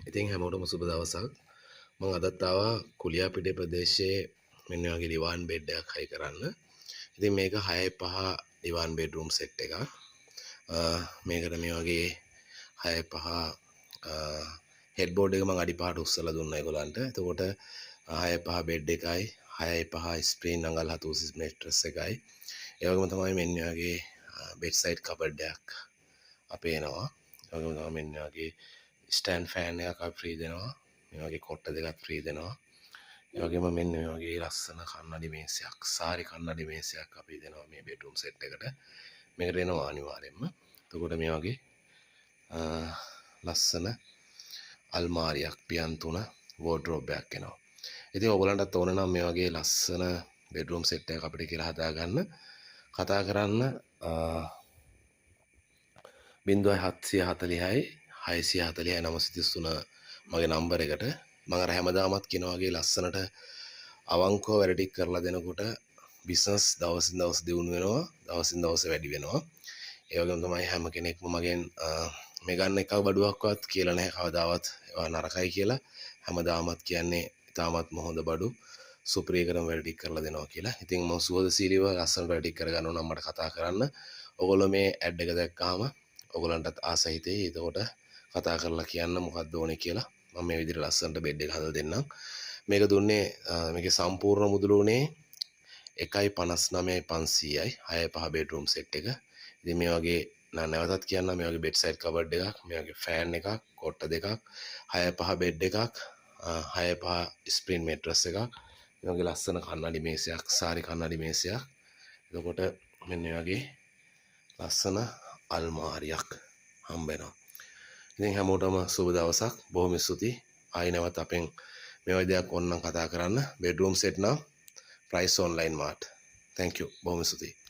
ඉතින් හැමෝටම සුබ දවසක්. මම අදත් ආවා කුලියාපිටිය ප්‍රදේශයේ මෙන්න මේ වගේ ඩිවාන් බෙඩ් එකක් හයි කරන්න. ඉතින් මේක 6.5 ඩිවාන් බෙඩ්රූම් සෙට් එකක්. මේකට මේ වගේ 6.5 හෙඩ් බෝඩ් එක මම අඩි 5ට උස්සලා දුන්නා ඒගොල්ලන්ට. එතකොට 6.5 බෙඩ් එකයි 6.5 ස්ක්‍රීන් අඟල් 7 මැට්‍රස් එකයි. ඒ වගේම තමයි මෙන්න මේ වගේ බෙඩ් සයිඩ් කබඩ් එකක් අපේ එනවා. ඒ වගේම තමයි මෙන්න මේ වගේ ස්ටෑන්ඩ් ෆෑන් එකක් අපි ෆ්‍රී දෙනවා. මේ වගේ කොට්ට දෙකක් ෆ්‍රී දෙනවා. ඒ වගේම මෙන්න මේ වගේ ලස්සන කන්නඩි මේසයක්, සාරි කන්නඩි මේසයක් අපි දෙනවා මේ බෙඩ්රූම් සෙට් එකට. මේකට එනවා අනිවාර්යෙන්ම. එතකොට මේ වගේ ලස්සන අල්මාරියක් පියන් 3 වෝඩ්‍රෝබ් එකක් එනවා. ඉතින් ඔයගලන්ටත් ඕන නම් මේ වගේ ලස්සන බෙඩ්රූම් සෙට් එකක් අපිට කියලා හදාගන්න කතා කරන්න 0740යි 640යි 933 මගේ නම්බර් එකට. මම අර හැමදාමත් කියන වගේ ලස්සනට අවංකව වැඩ ටික කරලා දෙනකොට බිස්නස් දවසින් දවස දියුණු වෙනවා, දවසින් දවස වැඩි වෙනවා. ඒ වගේම තමයි හැම කෙනෙක්ම මගෙන් මේ ගන්න එක බඩුවක්වත් කියලා නැහැ කවදාවත් ඒවා නරකයි කියලා. හැමදාමත් කියන්නේ තාමත් හොඳ බඩු සුප්‍රියකරම වැඩ ටික කරලා දෙනවා කියලා. ඉතින් මම සුවදශීලීව ලස්සනට වැඩ ටික කරගන්න ඕන නම් මට කතා කරන්න. ඔයගොල්ලෝ මේ ඇඩ් එක දැක්කාම ඔයගොල්ලන්ටත් ආස හිතෙයි. එතකොට කතා කරලා කියන්න මොකක්ද ඕනේ කියලා. මම මේ විදිහට ලස්සනට බෙඩ් එක හදලා දෙන්නම්. මේක දුන්නේ මේකේ සම්පූර්ණ මුදල උනේ 1,59,500යි 6.5 බෙඩ්රූම් සෙට් එක. ඉතින් මේ වගේ නැවතත් කියන්න මේ වගේ බෙඩ් සයිඩ් කබඩ් එකක්, මේ වගේ ෆෑන් එකක්, කොට්ට දෙකක්, 6.5 බෙඩ් එකක්, 6.5 ස්ප්‍රින් මැට්‍රස් එකක්, මේ වගේ ලස්සන කන්නඩි මේසයක්, සාරි කන්නඩි මේසයක්. එතකොට මෙන්න මේ වගේ ලස්සන අල්මාරියක් හම්බ වෙනවා. ඉතින් හැමෝටම සුබ දවසක්. බොහොම ස්තුතියි. ආයි නැවත අපෙන් මේ වගේ දෙයක් ඕනනම් කතා කරන්න. බෙඩ්රූම් සෙට් නම් price online mart. thank you. බොහොම ස්තුතියි.